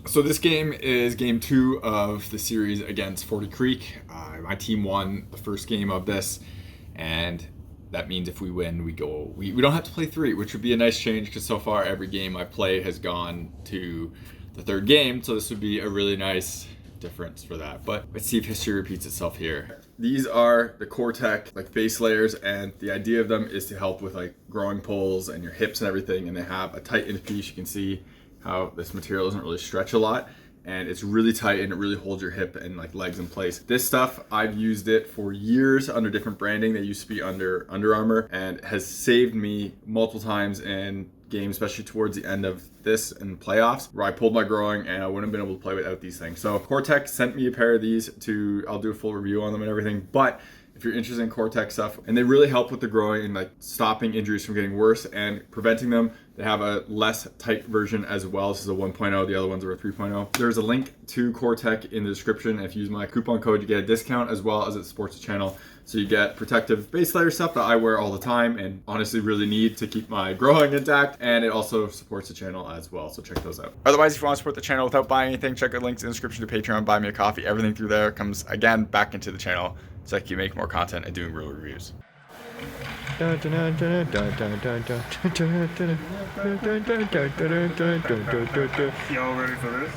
So this game is game 2 of the series against 40 Creek. My team won the first game of this, and that means if we win, we don't have to play 3, which would be a nice change because so far every game I played has gone to the 3rd game, so this would be a really nice difference for that. But let's see if history repeats itself here. These are the Cortech base layers, and the idea of them is to help with growing poles and your hips and everything, and they have a tight end piece. You can see how this material doesn't really stretch a lot, and it's really tight and it really holds your hip and legs in place. This stuff, I've used it for years under different branding. They used to be under Under Armour, and has saved me multiple times in games, especially towards the end of this and playoffs, where I pulled my groin and I wouldn't have been able to play without these things. So Cortech sent me a pair of these I'll do a full review on them and everything, but if you're interested in Cortech stuff, and they really help with the groin and stopping injuries from getting worse and preventing them. They have a less tight version as well. This is a 1.0, the other ones are a 3.0. There's a link to Cortech in the description. If you use my coupon code, you get a discount, as well as it supports the channel. So you get protective base layer stuff that I wear all the time and honestly really need to keep my groin intact, and it also supports the channel as well, so check those out. Otherwise, if you want to support the channel without buying anything, check out links in the description to Patreon, buy me a coffee. Everything through there comes again back into the channel so I can make more content and doing real reviews. Y'all ready for this?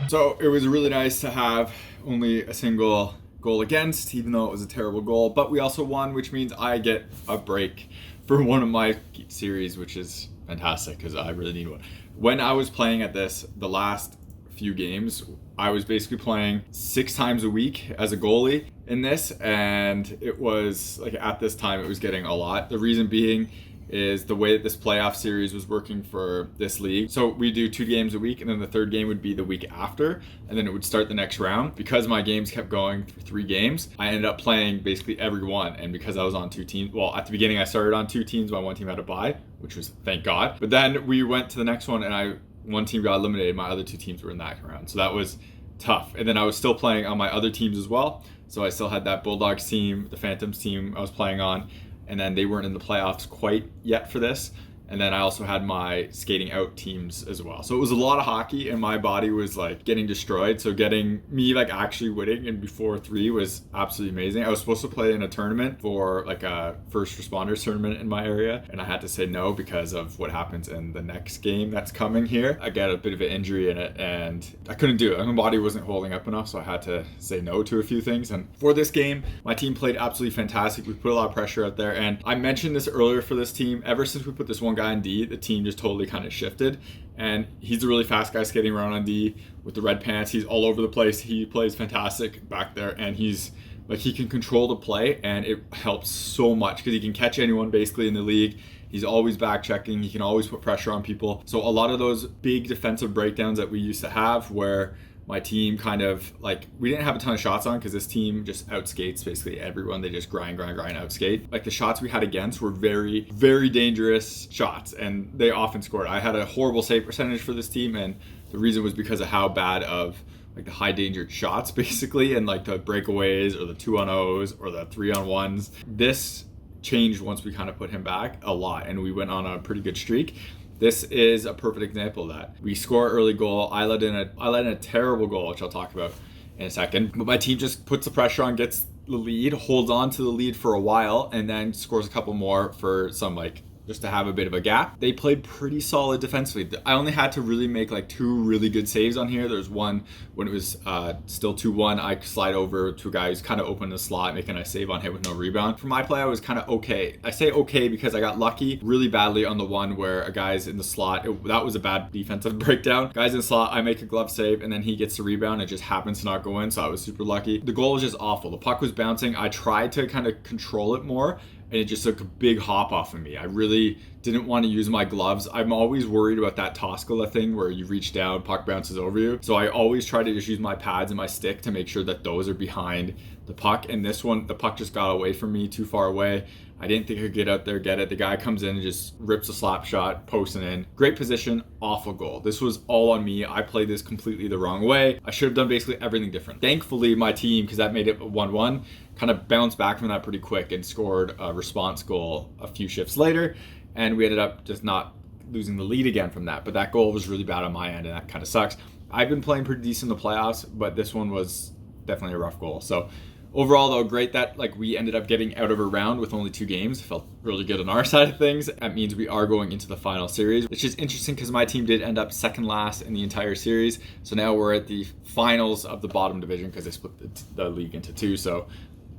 So it was really nice to have only a single goal against, even though it was a terrible goal, but we also won, which means I get a break for one of my series, which is fantastic because I really need one. When I was playing at this, the last few games, I was basically playing 6 times a week as a goalie in this, and it was like at this time it was getting a lot. The reason being is the way that this playoff series was working for this league. So we do 2 games a week, and then the third game would be the week after, and then it would start the next round. Because my games kept going for 3 games, I ended up playing basically every one. And because I was on 2 teams, well, at the beginning I started on 2 teams, my one team had a bye, which was thank God. But then we went to the next one, and one team got eliminated. My other 2 teams were in that round, so that was tough. And then I was still playing on my other teams as well. So I still had that Bulldogs team, the Phantoms team I was playing on, and then they weren't in the playoffs quite yet for this. And then I also had my skating out teams as well. So it was a lot of hockey, and my body was like getting destroyed. So getting me like actually winning in before 3 was absolutely amazing. I was supposed to play in a tournament for like a first responders tournament in my area, and I had to say no because of what happens in the next game that's coming here. I got a bit of an injury in it, and I couldn't do it. My body wasn't holding up enough, so I had to say no to a few things. And for this game, my team played absolutely fantastic. We put a lot of pressure out there, and I mentioned this earlier for this team. Ever since we put this one guy in D, the team just totally kind of shifted, and he's a really fast guy skating around on D with the red pants. He's all over the place. He plays fantastic back there, and he's like, he can control the play, and it helps so much because he can catch anyone basically in the league. He's always back checking. He can always put pressure on people. So a lot of those big defensive breakdowns that we used to have where my team kind of like, we didn't have a ton of shots on because this team just outskates basically everyone. They just grind, outskate. Like the shots we had against were very, very dangerous shots, and they often scored. I had a horrible save percentage for this team, and the reason was because of how bad of like the high danger shots basically, and like the breakaways or the 2-on-0s or the 3-on-1s. This changed once we kind of put him back a lot, and we went on a pretty good streak. This is a perfect example of that. We score early goal. I let in a terrible goal, which I'll talk about in a second. But my team just puts the pressure on, gets the lead, holds on to the lead for a while, and then scores a couple more for some like just to have a bit of a gap. They played pretty solid defensively. I only had to really make like 2 really good saves on here. There's one when it was still 2-1. I slide over to a guy who's kind of open the slot, making a save on hit with no rebound. For my play, I was kind of okay. I say okay because I got lucky really badly on the one where a guy's in the slot. That was a bad defensive breakdown. Guy's in the slot, I make a glove save, and then he gets the rebound. It just happens to not go in, so I was super lucky. The goal was just awful. The puck was bouncing. I tried to kind of control it more, and it just took a big hop off of me. I really didn't want to use my gloves. I'm always worried about that Toscala thing where you reach down, puck bounces over you. So I always try to just use my pads and my stick to make sure that those are behind the puck. And this one, the puck just got away from me, too far away. I didn't think I could get out there, get it. The guy comes in and just rips a slap shot, posting in. Great position, awful goal. This was all on me. I played this completely the wrong way. I should have done basically everything different. Thankfully, my team, because that made it 1-1, kind of bounced back from that pretty quick and scored a response goal a few shifts later. And we ended up just not losing the lead again from that. But that goal was really bad on my end, and that kind of sucks. I've been playing pretty decent in the playoffs, but this one was definitely a rough goal. So overall, though, great that like we ended up getting out of a round with only 2 games. It felt really good on our side of things. That means we are going into the final series, which is interesting because my team did end up second last in the entire series. So now we're at the finals of the bottom division because they split the league into 2. So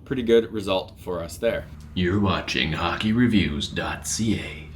pretty good result for us there. You're watching HockeyReviews.ca.